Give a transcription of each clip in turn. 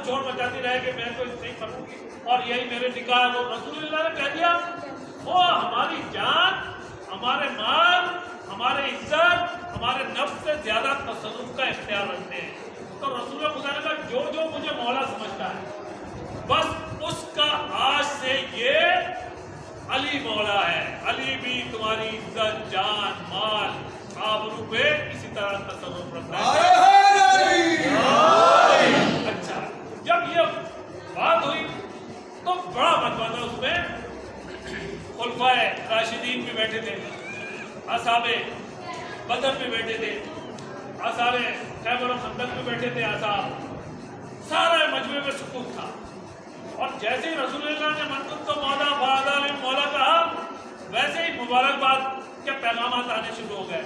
شور مچاتی رہے کہ میں تو نہیں کروں گی اور یہی میرے نکاح ہے. وہ رسول اللہ نے کہہ دیا وہ ہماری جان، ہمارے مال، ہمارے عزت، ہمارے نفس سے زیادہ تصرف کا اختیار رکھتے ہیں. تو رسول خدا نے کہا جو مجھے مولا سمجھتا ہے بس اس کا آج سے یہ علی مولا ہے. علی بھی تمہاری عزت، جان، مال، آبرو پہ اسی طرح تصرف رکھتا ہے. اچھا جب یہ بات ہوئی تو بڑا مجمع تھا، اس میں خلفائے راشدین بھی بیٹھے تھے، اصحاب بدر بھی بیٹھے تھے، اصحاب خیبر و خندق بھی بیٹھے تھے، اصحاب سارے مجمع میں سکوت تھا. اور جیسے ہی رسول اللہ نے من کنتم مولا فہذا مولا کہا ویسے ہی مبارکباد کے پیغامات آنے شروع ہو گئے.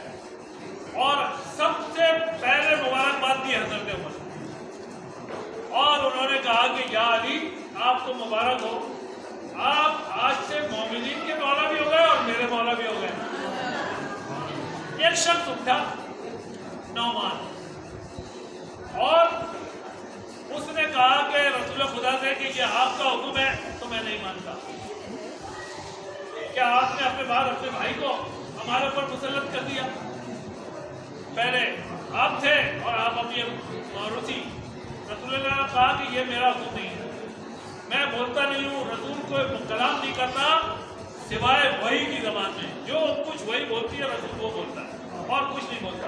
اور سب سے پہلے مبارکباد دی حضرت عمر، اور انہوں نے کہا کہ یا علی آپ کو مبارک ہو، آپ آج سے مومنین کے مولا بھی ہو گئے اور میرے مولا بھی ہو گئے. ایک شخص اٹھا نعمان، اور اس نے کہا کہ رسول خدا سے کہ یہ آپ کا حکم ہے تو میں نہیں مانتا. کیا آپ نے اپنے بعد اپنے بھائی کو ہمارے اوپر مسلط کر دیا؟ پہلے آپ تھے اور آپ اپنی روسی. رسول اللہ نے کہا کہ یہ میرا حکم نہیں ہے، میں بولتا نہیں ہوں، رسول کو کلام نہیں کرتا سوائے وحی کی زبان میں. جو کچھ وہی بولتی ہے رسول وہ بولتا ہے اور کچھ نہیں بولتا.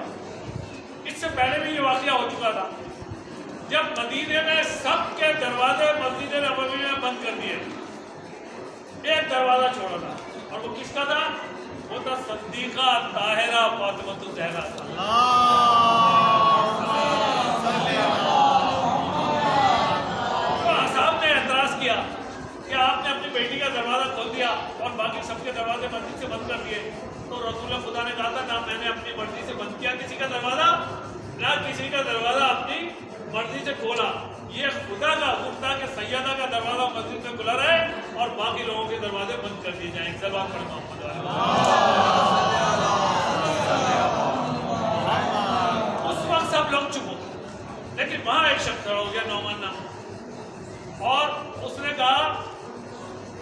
اس سے پہلے بھی یہ واقعہ ہو چکا تھا جب مدینے میں سب کے دروازے مسجد نبوی میں بند کر دیے، ایک دروازہ چھوڑا تھا، اور وہ کس کا تھا؟ وہ تھا صدیقہ طاہرہ فاطمہ الزہرا کا. تو اصحاب نے اعتراض کیا کہ آپ نے اپنی بیٹی کا دروازہ کھول دیا اور باقی سب کے دروازے مسجد سے بند کر دیے. تو رسول خدا نے کہا تھا نہ میں نے اپنی مرضی سے بند کیا کسی کا دروازہ، نہ کسی کا دروازہ اپنی مرضی سے کھولا. یہ خدا کا حکم تھا کہ سیدہ کا دروازہ مسجد میں کھلا رہے اور باقی لوگوں کے دروازے بند کر دیے جائیں. سلام پڑھیں محمد علیہ. اس وقت سب لوگ چپ ہو گئے، لیکن وہاں ایک شخص کھڑا ہو گیا نعمان نام، اور اس نے کہا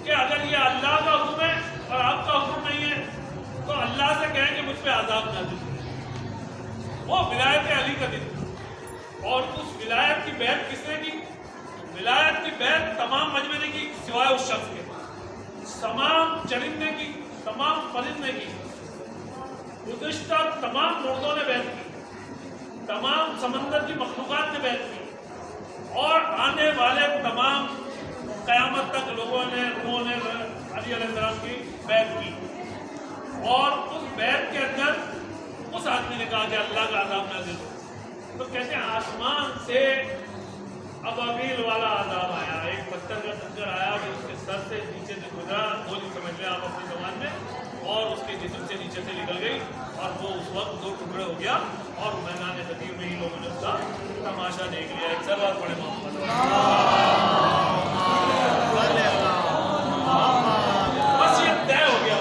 کہ اگر یہ اللہ کا حکم ہے اور آپ کا حکم نہیں ہے تو اللہ سے کہیں کہ مجھ پہ عذاب نازل کرے. وہ ولایت علی کا دن، اور اس ولایت کی بیعت کس نے کی؟ ولایت کی بیعت تمام مجمع نے کی سوائے اس شخص کے. تمام چرند نے کی، تمام فرد نے کی، گزشتہ تمام مردوں نے بیعت کی، تمام سمندر کی مخلوقات نے بیعت کی، اور آنے والے تمام قیامت تک لوگوں نے روحوں نے علی علیہ السلام کی بیعت کی. اور اس بیعت کے اندر اس آدمی نے کہا کہ اللہ کا عذاب نازل ہو. تو کہتے ہیں آسمان سے ابابیل والا عذاب آیا، ایک پتھر کا کنکر آیا اور اس کے سر سے نیچے سے گزرا، گولی سمجھ لیں آپ اپنی زبان میں، اور اس کے جسم سے نیچے سے نکل گئی اور وہ اس وقت دو ٹکڑے ہو گیا اور میدان غدیر میں ہی لوگوں نے اس کا تماشا دیکھ لیا. ایک سلوات پڑھے محمد. بس یہ طے ہو گیا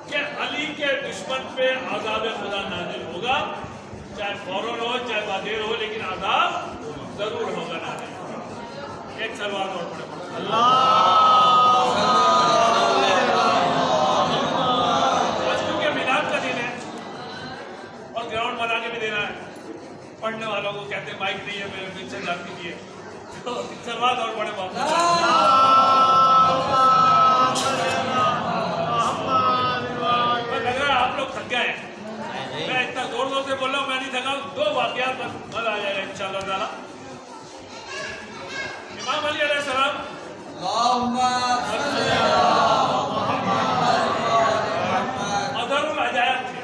کہ علی کے دشمن پہ عذاب خدا نازل ہوگا، چاہے فوراً ہو چاہے بعدیر ہو، لیکن عذاب ضرور ہوگا نازل. ایک سلوات اور پڑھے اللہ. آج کیونکہ میلاد کا دن ہے اور گراؤنڈ بنا کے بھی دینا ہے، پڑھنے والوں کو کہتے ہیں مائک نہیں ہے میرے بیچ سے جاتی دیے، تو سلوات اور پڑھے بابا. لگ رہا ہے آپ لوگ تھک گئے ہیں، میں اتنا زور زور سے بول رہا ہوں، میں نہیں تھکا. دو واقعات بس مزہ آ جائے گا انشاءاللہ تعالی. امام علی علیہ السلام مظہر العجائب تھے،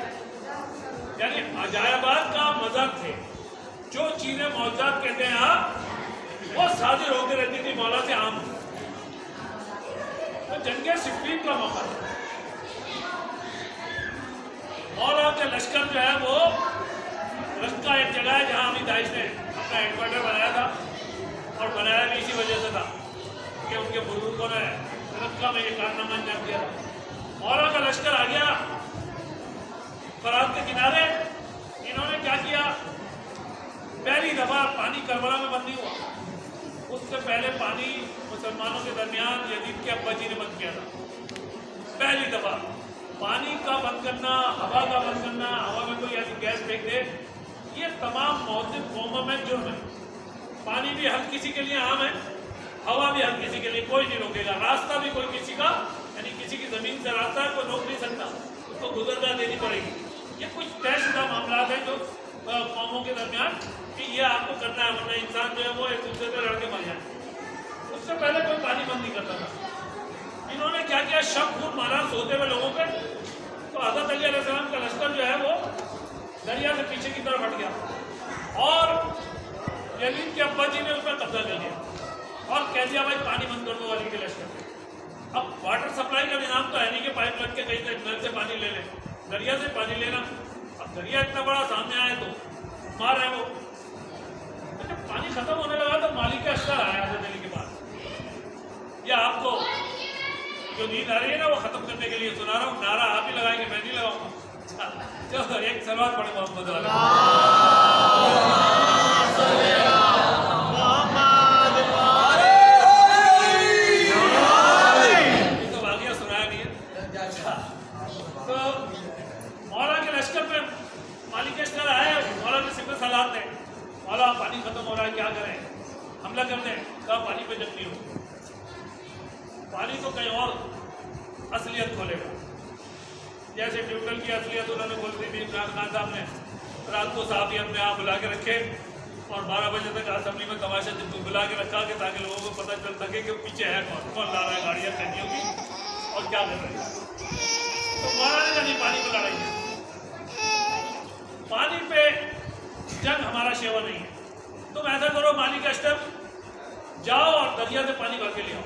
یعنی عجائبات کا مظہر تھے. جو چیزیں معجزات کہتے ہیں آپ، وہ صادر ہوتی رہتی تھی مولا سے عام. تو جنگ صفین کا موقع تھا، مولا کے لشکر جو ہے وہ رقہ ایک جگہ ہے جہاں ابھی داعش نے اپنا ہیڈ کوارٹر بنایا تھا، اور بنایا بھی اسی وجہ سے تھا کہ ان کے بزرگوں نے رقہ میں یہ کارنامہ انجام دیا. مولا کا لشکر آ گیا فرات کے کنارے. انہوں نے کیا کیا؟ پہلی دفعہ پانی کربلا میں بند نہیں ہوا، اس سے پہلے پانی مسلمانوں کے درمیان یزید کے ابا جی نے بند کیا تھا پہلی دفعہ. پانی کا بند کرنا، ہوا کا بند کرنا، ہوا میں کوئی ایسی گیس پھینک دے، یہ تمام مہذب قوموں میں جرم ہے. پانی بھی ہر کسی کے لیے عام ہے، ہوا بھی ہر کسی کے لیے، کوئی نہیں روکے گا. راستہ بھی کوئی کسی کا، یعنی کسی کی زمین سے راستہ ہے کوئی روک نہیں سکتا، اس کو گزرگاہ دینی پڑے گی. یہ کچھ طے شدہ معاملات ہیں جو قوموں کے درمیان کہ یہ آپ کو کرنا ہے، ورنہ انسان جو ہے وہ ایک دوسرے سے لڑ کے مر جائے. اس سے پہلے کوئی پانی بند نہیں کرتا تھا. انہوں نے کیا کیا، شب خون مارا سوتے ہوئے لوگوں پہ. تو حضرت علی علیہ السلام کا لشکر جو ہے وہ دریا سے پیچھے کی طرف ہٹ گیا اور یزید کے ابا جی نے اس پر قبضہ کر لیا اور کہہ دیا بھائی پانی بند کر دو علی کے لشکر پہ. اب واٹر سپلائی کا نظام تو ہے نہیں کہ پائپ لگ کے کہیں سے نل سے پانی لے لیں، دریا سے پانی لینا. اب دریا اتنا بڑا سامنے آئے تو مار ہے وہ. جب پانی ختم ہونے لگا تو مالک کا اشتر آیا حضرت علی کے پاس. یا آپ کو جو نیند آ رہی ہے نا وہ ختم کرنے کے لیے سنا رہا ہوں، نعرہ آپ ہی لگائیں گے، میں نہیں لگاؤں گا. چلو ایک سلوات پڑھے محمد والا. یہ تو واقعہ سنایا نہیں ہے. تو مولا کے لشکر پہ مالک کے اشتر آئے، مولا نے سپہ سالار نے، مولا پانی ختم ہو رہا ہے کیا کریں، حملہ کر دیں. کہا پانی پہ جنگ نہیں ہو، پانی تو کہیں اور اصلیت کھولے گا. جیسے ٹیوبویل کی اصلیت انہوں نے بول دی تھی عمران خان صاحب نے، رات کو صحافی اپنے آپ بلا کے رکھے اور 12 بجے تک اسمبلی میں تماشا بلا کے رکھا کہ تاکہ لوگوں کو پتہ چل سکے کہ پیچھے ہے کون لا رہا ہے گاڑیاں ٹینکیوں کی اور کیا کر رہے ہیں. تو مولانا نے کہا نہیں پانی پہ لڑائی ہے، پانی پہ جنگ ہمارا شیوا نہیں ہے. تم ایسا کرو مالک اشتر جاؤ اور دریا سے پانی بھر کے لے آؤ.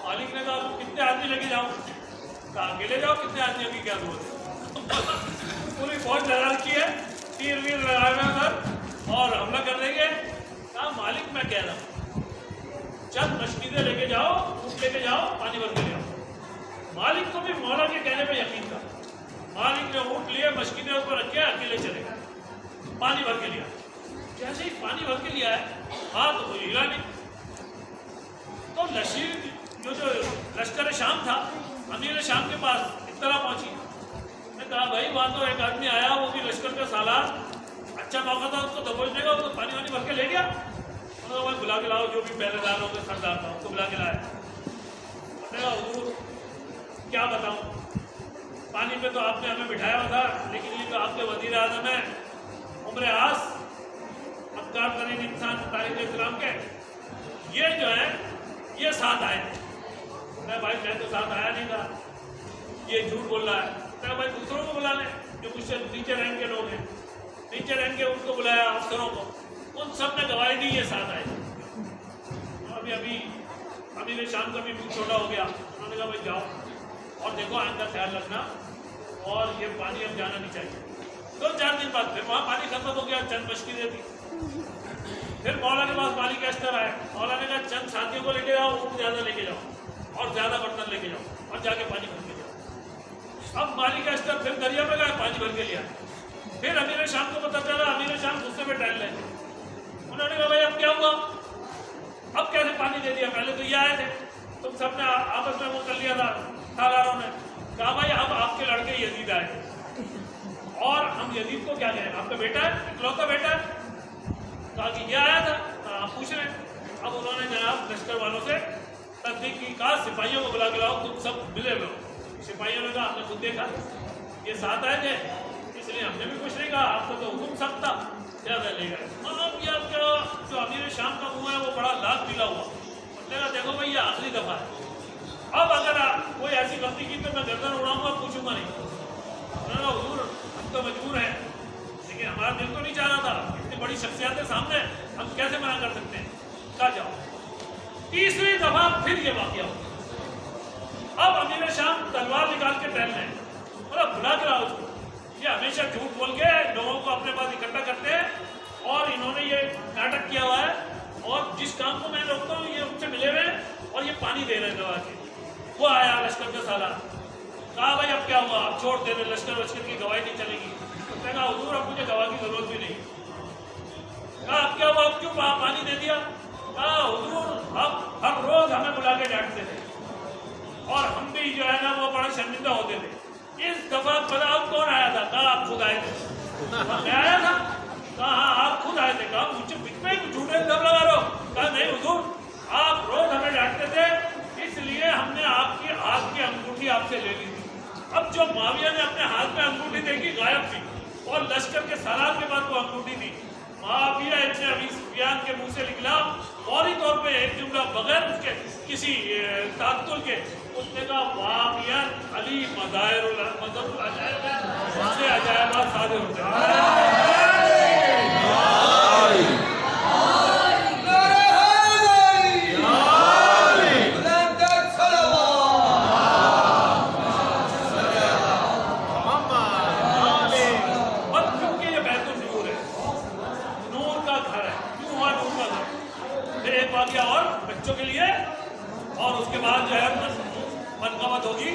مالک نے کہا کتنے آدمی لے کے جاؤ؟ کہا اکیلے جاؤ، کتنے آدمیوں کی کیا ضرورت ہے، پوری فوج لگا رکھی ہے، تیر ویر لگائے ہوئے سر اور حملہ کر دیں گے. کہا مالک میں کہہ رہا ہوں چند مشکیزیں لے کے جاؤ، اونٹ لے کے جاؤ، پانی بھر کے لے آؤ. مالک کو بھی مولا کے کہنے پہ یقین تھا. مالک نے اونٹ لیے، مشکیزیں اوپر رکھے، اکیلے چلے گئے، پانی بھر کے لیا. جیسے ہی پانی بھر کے لیا ہے ہاتھ تو ہلا نہیں. تو جو لشکر شام تھا، امیر شام کے پاس اطلاع پہنچی. نے کہا بھائی وہاں تو ایک آدمی آیا، وہ بھی لشکر کا سالار، اچھا موقع تھا اس کو دبوچنے کا، وہ تو پانی وانی بھر کے لے گیا. انہوں نے بھائی بلا کے لاؤ، جو بھی پہلے دار ہوگا سردار تھا اس کو بلا کے لایا. انہوں نے کہا حضور کیا بتاؤں، پانی پہ تو آپ نے ہمیں بٹھایا ہوا تھا، لیکن یہ تو آپ کے وزیر اعظم ہیں عمر آس، ابکار ترین انسان تاریخ اسلام کے، یہ جو ہے یہ ساتھ آئے تھے. میں بھائی میں تو ساتھ آیا نہیں تھا، یہ جھوٹ بول رہا ہے. میں بھائی دوسروں کو بلا لیں جو مجھ سے نیچے رینک کے لوگ ہیں، نیچے رینک کے ان کو بلایا، افسروں کو، ان سب نے گواہی دی یہ ساتھ آئے. ابھی امیر شام کا بھی منہ چھوٹا ہو گیا. انہوں نے کہا بھائی جاؤ اور دیکھو آئندہ خیال رکھنا اور یہ پانی اب جانا نہیں چاہیے. 2-4 دن بعد پھر وہاں پانی ختم ہو گیا، چند مشکلیں تھی. پھر مولا کے پاس مالک اشتر آئے. مولا نے کہا چند ساتھیوں کو لے کے جاؤ، اونٹ زیادہ لے کے جاؤ اور زیادہ برتن لے کے جاؤ اور جا کے پانی بھر کے جاؤ. اب مالک اشتر پھر دریا میں گئے، پانی بھر کے لیا. پھر امیر شام کو پتہ چلا، امیر شام غصے میں ٹہل رہے. انہوں نے کہا بھائی اب کیا ہوا، اب کیسے پانی دے دیا، پہلے تو یہ آئے تھے، تم سب نے آپس میں وہ کر لیا تھا. سالاروں نے کہا بھائی اب آپ کے لڑکے یزید آئے اور ہم یزید کو کیا کہیں، آپ کا بیٹا ہے، اکلوتا بیٹا ہے. کہا کہ یہ آیا تھا، آپ پوچھ رہے ہیں. اب انہوں نے جناب لشکر والوں سے تصدیق کی، کہا سپاہیوں کو بلا کے لاؤ، تم سب ملے لو. سپاہیوں نے کہا ہم نے خود دیکھا یہ ساتھ آئے تھے، اس لیے ہم نے بھی کچھ نہیں کہا، آپ کو تو حکم سخت تھا، زیادہ لے گئے. اب یہ آپ کا جو امیر شام کا منہ ہے وہ بڑا لال پیلا ہوا. نے کہا دیکھو بھائی یہ آخری دفعہ ہے، اب اگر کوئی ایسی غلطی کی تو میں گردن اڑاؤں گا، پوچھوں گا نہیں. انہوں نے کہا حضور ہم تو مجبور ہیں، لیکن ہمارا دل تو نہیں چاہ رہا تھا، اتنی بڑی شخصیات ہے سامنے، ہم کیسے منع کر سکتے ہیں. کہا جاؤ. تیسری دفعہ پھر یہ واقعہ ہو. اب امیر شام تلوار نکال کے ٹہل رہے ہیں، بولا بلا کے لاؤ اس کو. یہ ہمیشہ جھوٹ بول کے لوگوں کو اپنے پاس اکٹھا کرتے ہیں اور انہوں نے یہ ناٹک کیا ہوا ہے اور جس کام کو میں روکتا ہوں یہ ان سے ملے ہوئے اور یہ پانی دے رہے ہیں دوا کے. وہ آیا لشکر کا سالار. کہا بھائی اب کیا ہوا، اب چھوڑ دے رہے، لشکر کی گواہی نہیں چلے گی. اس نے کہا حضور اب مجھے گواہ کی ضرورت بھی نہیں. کہا اب کیا ہوا، اب کیوں پانی دے دیا. کہا حضور اب ہر روز ہمیں بلا کے ڈانٹتے تھے اور ہم بھی جو ہے نا وہ بڑے شرمندہ ہوتے تھے. اس دفعہ پتا آپ کون آیا تھا؟ کہا آپ خود آئے تھے. میں آیا تھا؟ کہا ہاں آپ خود آئے تھے. کہا مجھے بچ میں جھوٹے دم لگا رہے ہو. کہا نہیں حضور آپ روز ہمیں ڈانٹتے تھے اس لیے ہم نے آپ کی ہاتھ کی انگوٹھی آپ سے لے لی تھی. اب جو معاویہ نے اپنے ہاتھ میں انگوٹھی دیکھی غائب تھی اور لشکر کے سالار کے بعد وہ انگوٹھی تھی. معاویہ ابن ابی سفیان کے منہ سے نکلا فوری طور پہ ایک جملہ بغیر اس کے کسی تعطل کے. اس نے کہا واقعا علی مظاہر العجائب ہے، اس سے عجائبات صادر ہوتے ہیں. اور بچوں کے لیے اور اس کے بعد جو ہے منقبت ہوگی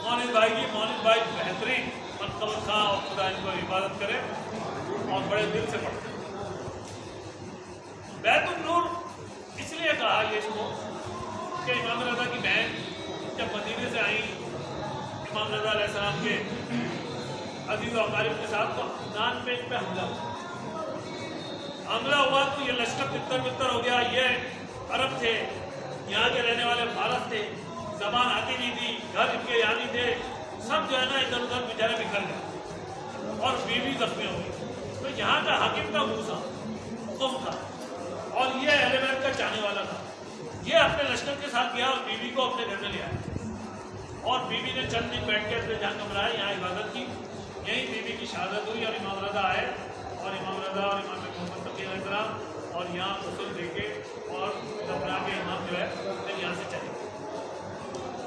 مونس بھائی کی. مونس بھائی بہترین منقبت تھا اور خدا ان کو عبادت کرے اور بڑے دل سے پڑھتے. بیت النور اس لیے کہا یہ اس کو کہ امام رضا کی بہن جب مدینے سے آئیں امام رضا علیہ السلام کے عزیز و اقارب کے ساتھ تو نان پہ ان پہ حملہ ہوا تو یہ لشکر تتر بتر ہو گیا. یہ عرب تھے، یہاں کے رہنے والے فارس تھے، زبان آتی نہیں تھی، گھر ان کے یہاں نہیں تھے، سب جو ہے نا ادھر ادھر بیچارے بکھر گئے اور بیوی زخمی ہو گئی. تو یہاں کا حاکم تھا موسیٰ قم تھا اور یہ اہل بیت کا چاہنے والا تھا. یہ اپنے لشکر کے ساتھ گیا اور بیوی کو اپنے گھر میں لے آیا اور بیوی نے چند دن بیٹھ کے اپنے جہاں کمرائے یہاں عبادت کی. یہیں بیوی کی شہادت ہوئی اور امام رضا آئے اور امام رضا اور امام محمد تقی علیہ السلام اور یہاں غسل دے کے اور دفنا کے امام جو ہے پھر یہاں سے چلے.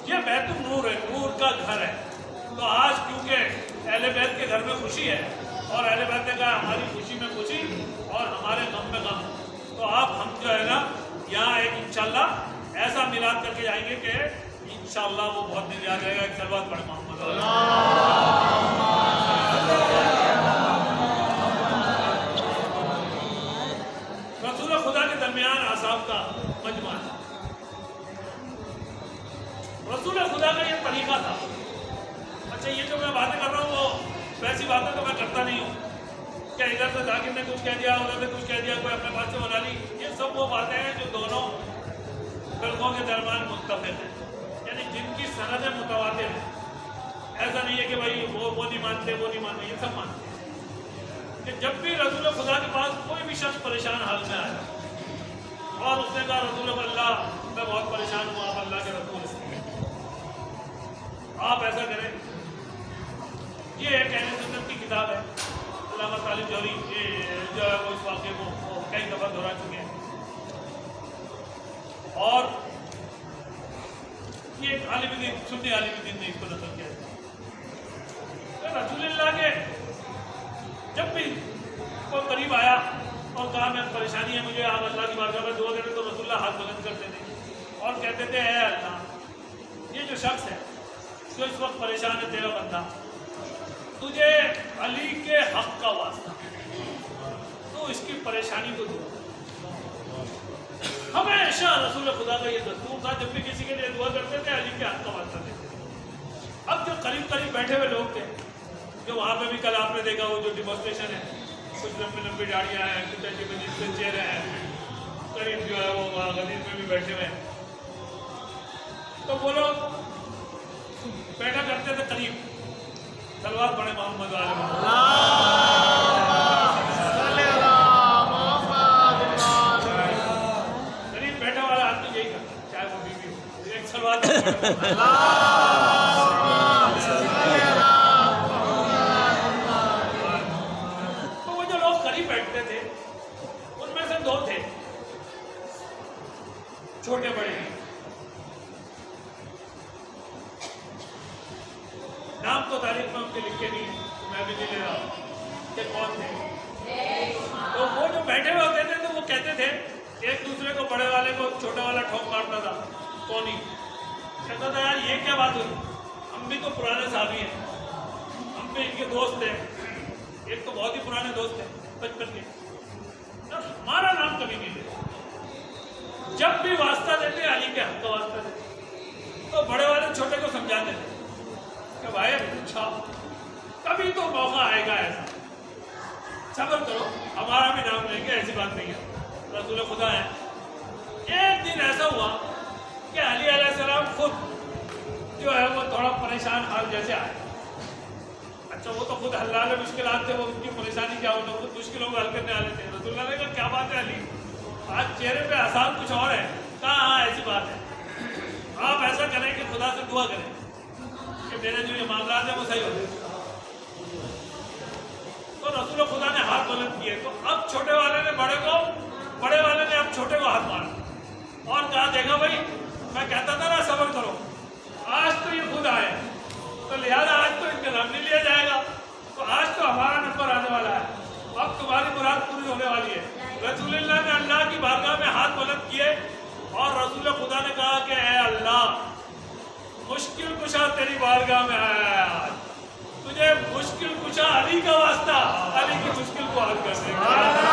یہ بیت النور ہے، نور کا گھر ہے. تو آج کیونکہ اہل بیت کے گھر میں خوشی ہے اور اہل بیت نے کہا ہماری خوشی میں خوشی اور ہمارے غم میں غم، تو آپ ہم جو ہے نا یہاں ایک انشاءاللہ ایسا میلاد کر کے جائیں گے کہ انشاءاللہ وہ بہت دن یاد رہے گا. ایک صلوات پڑھیں محمد رسول خدا کے درمیان اصحاب کا مجمع تھا. رسول خدا کا یہ طریقہ تھا. اچھا یہ جو میں باتیں کر رہا ہوں وہ ویسی باتیں تو میں کرتا نہیں ہوں کہ ادھر سے ذاکر نے کچھ کہہ دیا ادھر سے کچھ کہہ دیا کوئی اپنے پاس سے بنا لی. یہ سب وہ باتیں ہیں جو دونوں فرقوں کے درمیان متفق ہیں، یعنی جن کی سندیں متواتر ہیں. ایسا نہیں ہے کہ بھائی وہ نہیں مانتے وہ نہیں مانتے، یہ سب مانتے ہیں کہ جب بھی رسول خدا کے پاس کوئی بھی شخص پریشان حال میں آیا اور اس نے کہا رسول اللہ میں بہت پریشان ہوں، آپ اللہ کے رسول آپ ایسا کریں. یہ ایک اہل سنت کی کتاب ہے. علامہ طالب جوہری یہ جو ہے وہ اس واقعے کو کئی دفعہ دہرا چکے ہیں اور یہ ایک عالم دین سنی عالم دین نے اس کو نقل کیا ہے. رسول اللہ کے جب بھی کوئی قریب آیا اور کہا میں پریشانی ہے مجھے آپ اللہ کی بارگاہ میں دعا کریں تو رسول اللہ ہاتھ بلند کرتے تھے اور کہتے تھے اے اللہ یہ جو شخص ہے جو اس وقت پریشان ہے تیرا بندہ، تجھے علی کے حق کا واسطہ تو اس کی پریشانی کو دور. ہمیشہ رسول خدا کا یہ دستور تھا جب بھی کسی کے لیے دعا کرتے تھے علی کے حق کا واسطہ دیتے تھے. اب جو قریب قریب بیٹھے ہوئے لوگ تھے جو وہاں پہ بھی کل آپ نے دیکھا وہ جو ڈیمونسٹریشن ہے، کچھ لمبی لمبی ڈاڑیاں ہیں، کچھ عجیب عجیب سے چہرے ہیں، قریب جو ہے وہ غدیر میں بھی بیٹھے ہوئے ہیں. تو وہ لوگ بیٹھا کرتے تھے قریب. سلوات پڑھے محمد قریب بیٹھا والا آدمی یہی کرتا چاہے وہ بیوی ہو. ایک سلوات تو وہ جو لوگ قریب بیٹھتے تھے ان میں سے دو تھے چھوٹے بڑے. نام تو تاریخ میں ان کے لکھے نہیں ہیں، میں بھی نہیں لے رہا ہوں کہ کون تھے. تو وہ جو بیٹھے ہوئے ہوتے تھے تو وہ کہتے تھے ایک دوسرے کو بڑے والے کو چھوٹے والا ٹھوک مارتا تھا. کون ہی کہتا تھا یار یہ کیا بات ہوئی، ہم بھی تو پرانے صحابی ہیں، ہم بھی ان کے دوست تھے. ایک تو بہت ہی پرانے دوست تھے بچپن کے، ہمارا نام کبھی نہیں لے. جب بھی واسطہ دیتے علی کے حق کا واسطہ دیتے، تو بڑے والے چھوٹے کو سمجھاتے تھے کہ بھائی اچھا کبھی تو موقع آئے گا ایسا، صبر کرو، ہمارا بھی نام لیں گے، ایسی بات نہیں ہے، رسول خدا ہے۔ ایک دن ایسا ہوا کہ علی علیہ السلام خود جو ہے وہ تھوڑا پریشان حال جیسے آئے۔ اچھا وہ تو خود حل والے مشکلات تھے، وہ ان کی پریشانی کیا ہوتا، خود مشکلوں کو حل کرنے والے تھے۔ رسول اللہ نے کہا کیا بات ہے علی، آج چہرے پہ آسان کچھ اور ہے؟ کہا ہاں ایسی بات ہے، آپ ایسا کریں کہ خدا سے دعا کریں کہ میرے جو یہ معاملات ہیں وہ صحیح ہو جائے۔ تو رسول خدا نے ہاتھ بلند کیے، تو اب چھوٹے والے نے بڑے کو، بڑے والے نے اب چھوٹے کو ہاتھ مارا اور کہا دیکھا بھائی میں کہتا تھا نا صبر کرو، آج تو یہ خود آئے تو لہٰذا آج تو ان کا نام نہیں لیا جائے گا، تو آج تو ہمارا نمبر آنے والا ہے، اب تمہاری مراد پوری ہونے والی ہے۔ رسول اللہ نے اللہ کی بارگاہ میں ہاتھ بلند کیے اور رسول خدا نے کہا کہ اے اللہ مشکل کشا تیری بارگاہ میں آیا ہے، آج تجھے مشکل کشا علی کا واسطہ، علی کی مشکل کو حل کر دے گا۔